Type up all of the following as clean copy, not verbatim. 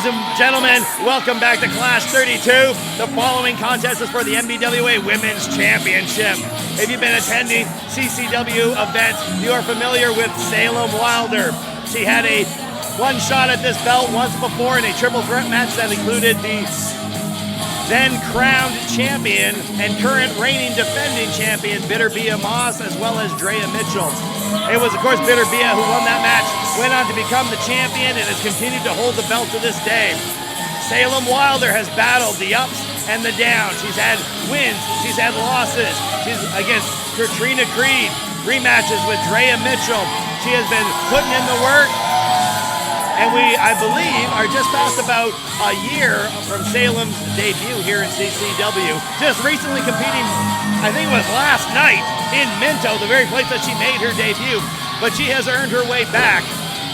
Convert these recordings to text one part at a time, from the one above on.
Ladies and gentlemen, welcome back to Clash 32. The following contest is for the NBWA Women's Championship. If you've been attending CCW events, you are familiar with Salem Wilder. She had a one shot at this belt once before in a triple threat match that included the then crowned champion and current reigning defending champion Bitter Bia Moss, as well as Drea Mitchell. It was, of course, Bitter Bia who won that match, went on to become the champion, and has continued to hold the belt to this day. Salem Wilder has battled the ups and the downs. She's had wins, she's had losses. She's against Katrina Creed, rematches with Drea Mitchell. She has been putting in the work, and we, I believe, are just past about a year from Salem's debut here in CCW. Just recently competing, I think it was last night, in Minto, the very place that she made her debut. But she has earned her way back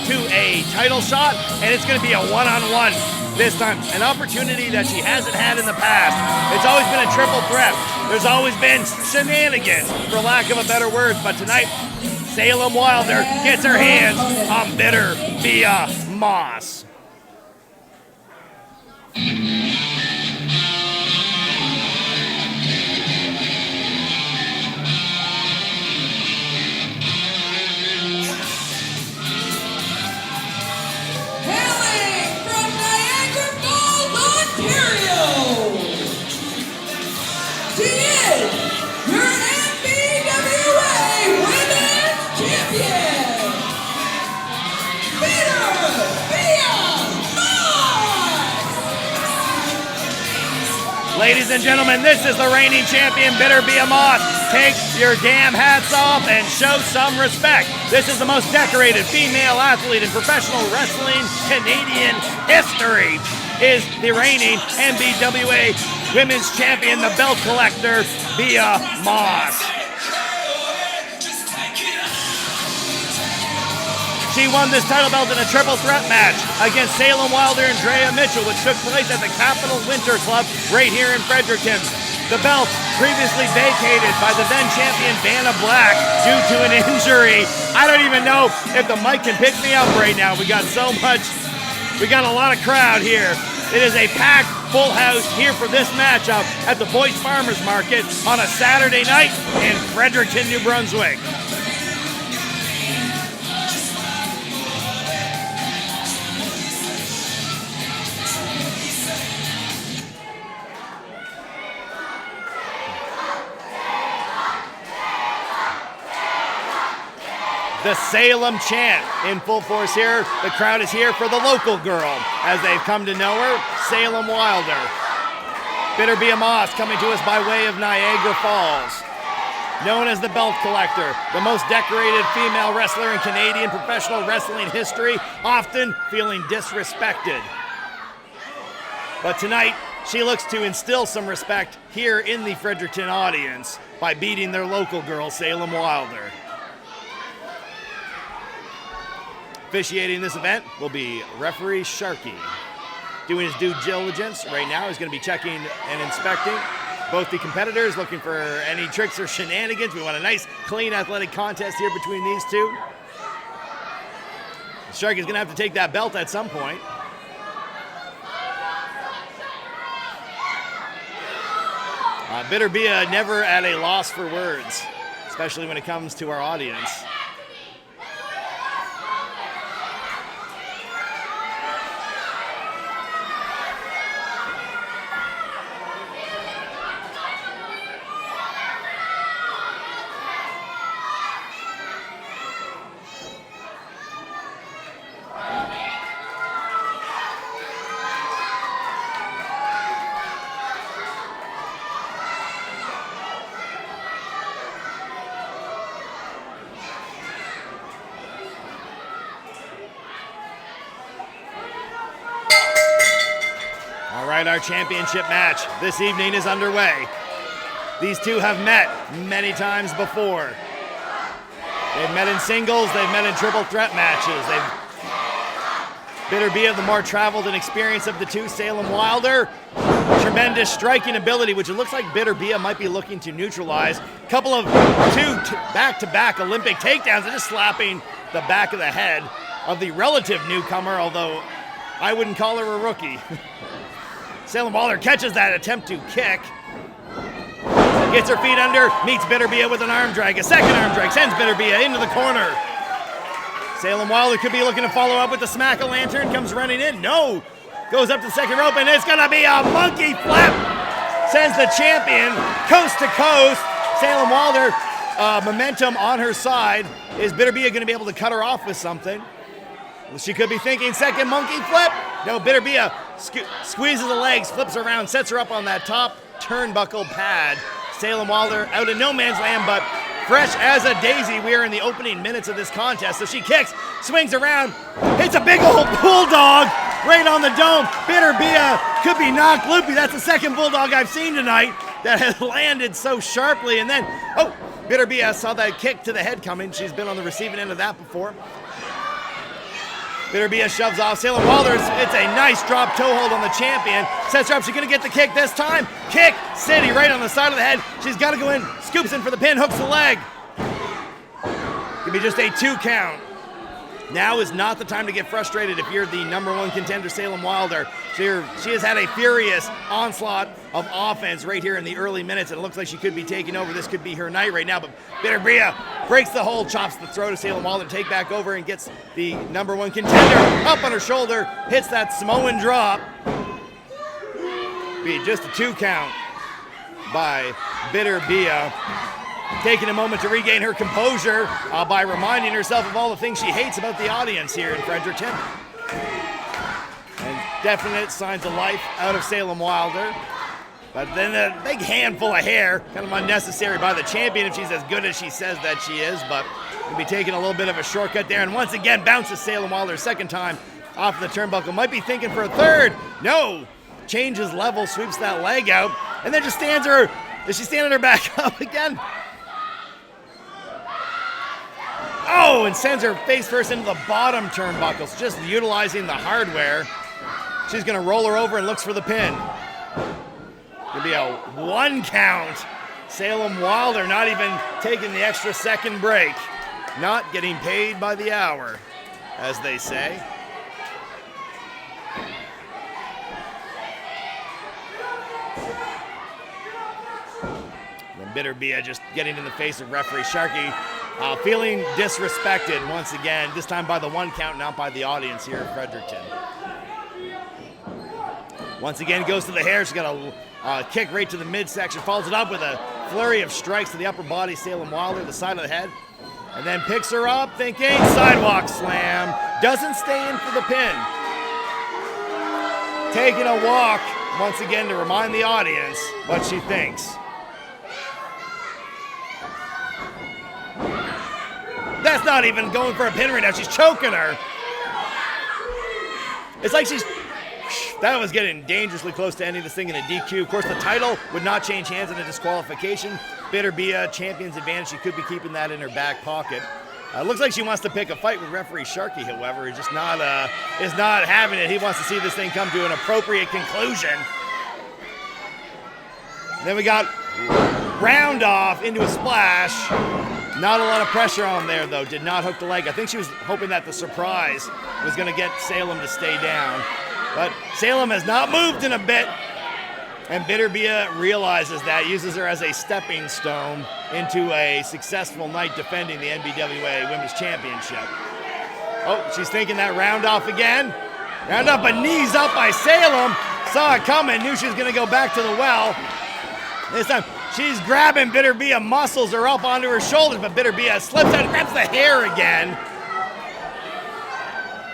to a title shot, and it's going to be a one-on-one this time. An opportunity that she hasn't had in the past. It's always been a triple threat. There's always been shenanigans, for lack of a better word. But tonight, Salem Wilder gets her hands on Bitter Bia Moss. Hailing from Niagara Falls, Ontario, she is your NBWA Women's Champion, Bitter Bia Moss. Ladies and gentlemen, this is the reigning champion, Bitter Bia Moss. Take your damn hats off and show some respect. This is the most decorated female athlete in professional wrestling Canadian history. Is the reigning NBWA Women's Champion, the belt collector, Bia Moss. She won this title belt in a triple threat match against Salem Wilder and Drea Mitchell, which took place at the Capitol Winter Club right here in Fredericton. The belt previously vacated by the then champion Vanna Black due to an injury. I don't even know if the mic can pick me up right now. We got so much, we got a lot of crowd here. It is a packed full house here for this matchup at the Boyce Farmers Market on a Saturday night in Fredericton, New Brunswick. The Salem chant in full force here. The crowd is here for the local girl, as they've come to know her, Salem Wilder. Bitter Bia Moss coming to us by way of Niagara Falls. Known as the belt collector, the most decorated female wrestler in Canadian professional wrestling history, often feeling disrespected. But tonight, she looks to instill some respect here in the Fredericton audience by beating their local girl, Salem Wilder. Officiating this event will be referee Sharkey. Doing his due diligence right now, he's going to be checking and inspecting both the competitors, looking for any tricks or shenanigans. We want a nice, clean, athletic contest here between these two. Sharkey's going to have to take that belt at some point. Bitter Bia never at a loss for words, especially when it comes to our audience. Our championship match this evening is underway. These two have met many times before. They've met in singles, they've met in triple threat matches. Bitter Bia, the more traveled and experienced of the two. Salem Wilder, tremendous striking ability, which it looks like Bitter Bia might be looking to neutralize. Couple of back-to-back Olympic takedowns and just slapping the back of the head of the relative newcomer, although I wouldn't call her a rookie. Salem Walder catches that attempt to kick. Gets her feet under, meets Bitterbia with an arm drag. A second arm drag sends Bitterbia into the corner. Salem Wilder could be looking to follow up with the smack-a-lantern. Comes running in. No. Goes up to the second rope, and it's going to be a monkey flip. Sends the champion coast to coast. Salem Wilder, momentum on her side. Is Bitterbia going to be able to cut her off with something? Well, she could be thinking second monkey flip. No, Bitterbia squeezes the legs, flips her around, sets her up on that top turnbuckle pad. Salem Wilder out in no man's land, but fresh as a daisy. We are in the opening minutes of this contest. So she kicks, swings around, hits a big old bulldog right on the dome. Bitterbia could be knocked loopy. That's the second bulldog I've seen tonight that has landed so sharply. And then, oh, Bitterbia saw that kick to the head coming. She's been on the receiving end of that before. Bitterbia shoves off. Salem Wilder, it's a nice drop toe hold on the champion. Sets her up, she's gonna get the kick this time. Kick City right on the side of the head. She's gotta go in, scoops in for the pin, hooks the leg. Could be just a 2 count. Now is not the time to get frustrated if you're the number 1 contender, Salem Wilder. She has had a furious onslaught of offense right here in the early minutes, and it looks like she could be taking over. This could be her night right now, but Bitterbia breaks the hold, chops the throw to Salem Wilder, take back over and gets the number 1 contender up on her shoulder, hits that Samoan drop. Be just a 2 count by Bitterbia. Taking a moment to regain her composure by reminding herself of all the things she hates about the audience here in Fredericton. And definite signs of life out of Salem Wilder. But then a big handful of hair, kind of unnecessary by the champion if she's as good as she says that she is, but we'll be taking a little bit of a shortcut there. And once again, bounces Salem Wilder second time off the turnbuckle. Might be thinking for a third. No! Changes level, sweeps that leg out, and then just stands her. Is she standing her back up again? Oh, and sends her face first into the bottom turnbuckles, just utilizing the hardware. She's gonna roll her over and looks for the pin. Gonna be a 1 count. Salem Wilder not even taking the extra second break. Not getting paid by the hour, as they say. Then Bitterbia just getting in the face of referee Sharkey. Feeling disrespected once again, this time by the 1 count, not by the audience here in Fredericton. Once again, goes to the hair. She's got a kick right to the midsection, follows it up with a flurry of strikes to the upper body, Salem Wilder, the side of the head, and then picks her up, thinking sidewalk slam. Doesn't stay in for the pin. Taking a walk once again to remind the audience what she thinks. That's not even going for a pin right now. She's choking her. It's like that was getting dangerously close to ending this thing in a DQ. Of course, the title would not change hands in a disqualification. Bitterbia, champion's advantage. She could be keeping that in her back pocket. Looks like she wants to pick a fight with referee Sharkey, however. He's just not having it. He wants to see this thing come to an appropriate conclusion. Then we got round off into a splash. Not a lot of pressure on there, though. Did not hook the leg. I think she was hoping that the surprise was going to get Salem to stay down. But Salem has not moved in a bit. And Bitterbia realizes that, uses her as a stepping stone into a successful night defending the NBWA Women's Championship. Oh, she's thinking that round off again. Round up, but knees up by Salem. Saw it coming, knew she was going to go back to the well. This time, she's grabbing Bitterbia, muscles her up onto her shoulders, but Bitterbia slips out and grabs the hair again.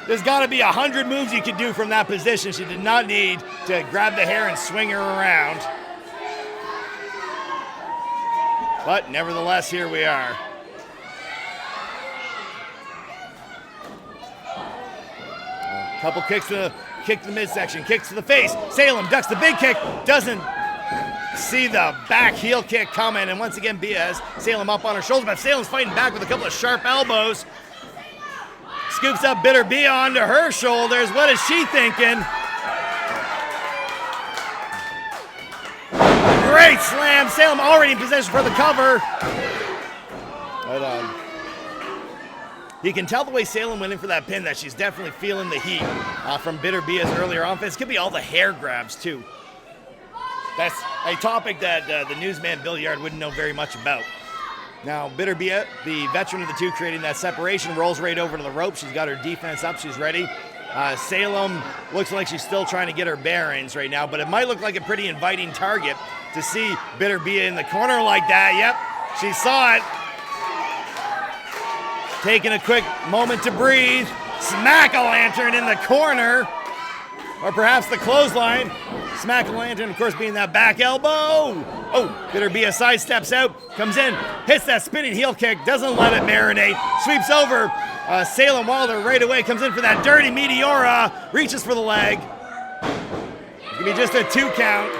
There's got to be 100 moves you could do from that position. She did not need to grab the hair and swing her around. But nevertheless, here we are. A couple kicks to the midsection, kicks to the face. Salem ducks the big kick, doesn't see the back heel kick coming, and once again Bia has Salem up on her shoulders, but Salem's fighting back with a couple of sharp elbows. Scoops up Bitterbia onto her shoulders. What is she thinking? Great slam. Salem already in position for the cover. But You can tell the way Salem went in for that pin that she's definitely feeling the heat from Bitter Bia's earlier offense. Could be all the hair grabs, too. That's a topic that the newsman Bill Yard wouldn't know very much about. Now, Bitter Bia, the veteran of the two, creating that separation, rolls right over to the rope. She's got her defense up. She's ready. Salem looks like she's still trying to get her bearings right now, but it might look like a pretty inviting target to see Bitter Bia in the corner like that. Yep, she saw it. Taking a quick moment to breathe. Smack-a-lantern in the corner. Or perhaps the clothesline. Smack-a-lantern, of course, being that back elbow. Oh, Bitter Bia sidesteps out, comes in, hits that spinning heel kick, doesn't let it marinate, sweeps over Salem Wilder right away, comes in for that dirty Meteora, reaches for the leg. It's gonna be just a 2 count.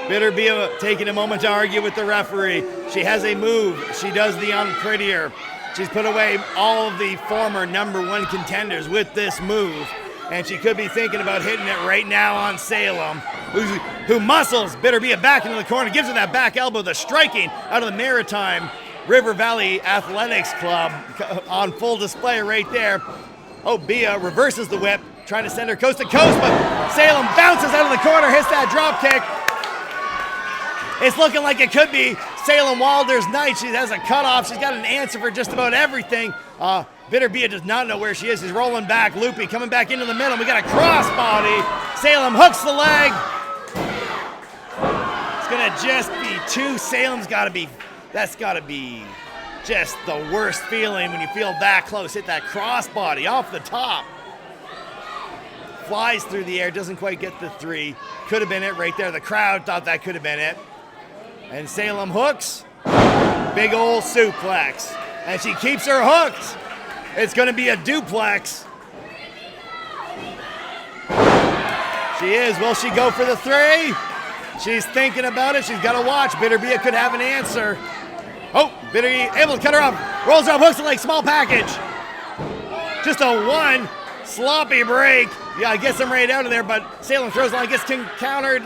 Bitter Bia taking a moment to argue with the referee. She has a move. She does the unprettier. She's put away all of the former #1 contenders with this move, and she could be thinking about hitting it right now on Salem, who muscles Bitter Bia back into the corner, gives her that back elbow, the striking out of the Maritime River Valley Athletics Club on full display right there. Oh, Bia reverses the whip, trying to send her coast to coast, but Salem bounces out of the corner, hits that drop kick. It's looking like it could be Salem Wilder's night. She has a cutoff. She's got an answer for just about everything. Bitter Bia does not know where she is. She's rolling back. Loopy coming back into the middle. We got a crossbody. Salem hooks the leg. It's going to just be 2. Salem's got to be, that's got to be just the worst feeling when you feel that close. Hit that crossbody off the top. Flies through the air. Doesn't quite get the 3. Could have been it right there. The crowd thought that could have been it. And Salem hooks, big old suplex. And she keeps her hooked. It's gonna be a duplex. She is, will she go for the 3? She's thinking about it, she's gotta watch. Bitter Bia could have an answer. Oh, Bitter Bia able to cut her up. Rolls her up, hooks it like small package. Just a 1 sloppy break. Yeah, gets them right out of there, but Salem throws on, gets countered.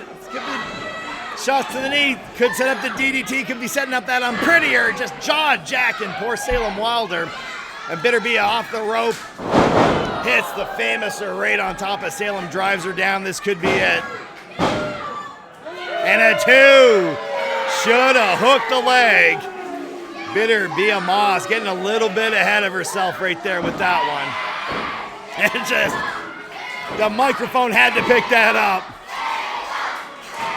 Shots to the knee, could set up the DDT, could be setting up that unprettier, just jaw-jacking poor Salem Wilder. And Bitter Bia off the rope, hits the famouser right on top of Salem, drives her down. This could be it. And a 2. Should have hooked the leg. Bitter Bia Moss getting a little bit ahead of herself right there with that one. And just, the microphone had to pick that up.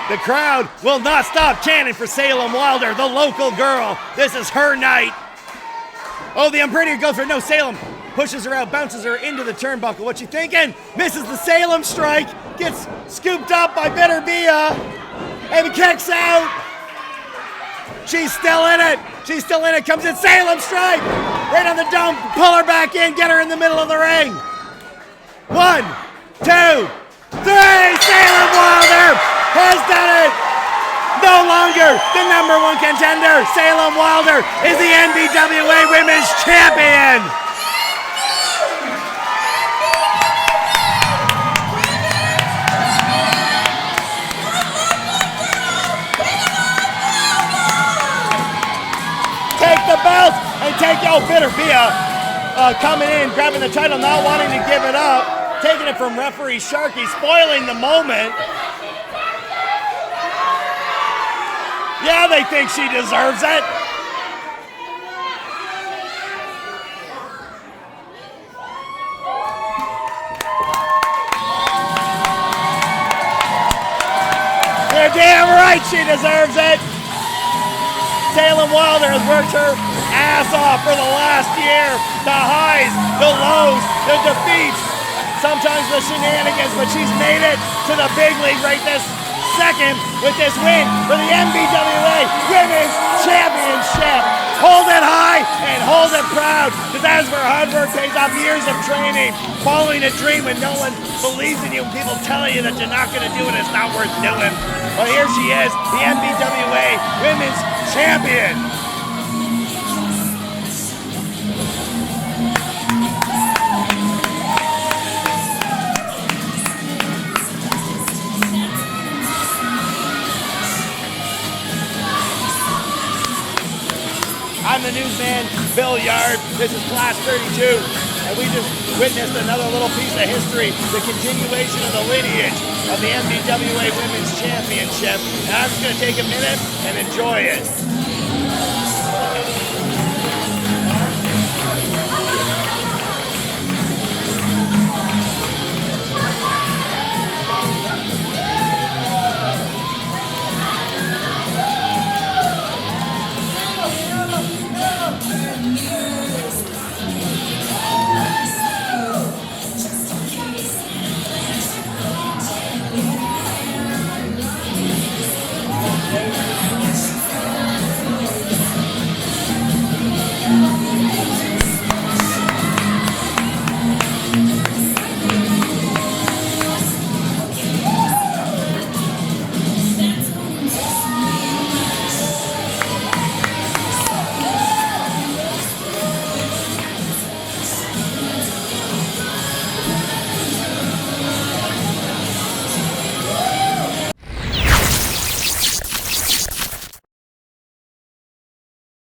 The crowd will not stop chanting for Salem Wilder, the local girl. This is her night. Oh, the unprettier goes for it. No, Salem pushes her out, bounces her into the turnbuckle. What you thinking? Misses the Salem strike, gets scooped up by Bitter Bia, and kicks out. She's still in it. She's still in it. Comes in, Salem strike. Right on the dome. Pull her back in. Get her in the middle of the ring. 1, 2, 3. Salem Wilder has done it! No longer the #1 contender, Salem Wilder is the NBWA Women's Champion! Take the belt and take Bitter Bia coming in, grabbing the title, not wanting to give it up, taking it from referee Sharkey, spoiling the moment. Yeah, they think she deserves it. You're damn right she deserves it. Salem Wilder has worked her ass off for the last year. The highs, the lows, the defeats, sometimes the shenanigans, but she's made it to the big league right this second with this win for the NBWA Women's Championship. Hold it high and hold it proud, because as for hard work pays off, years of training, following a dream when no one believes in you, people tell you that you're not going to do it, it's not worth doing. Well, here she is, the NBWA Women's Champion. I'm the newsman, Bill Yard. This is Class 32, and we just witnessed another little piece of history, the continuation of the lineage of the NBWA Women's Championship. And I'm just going to take a minute and enjoy it.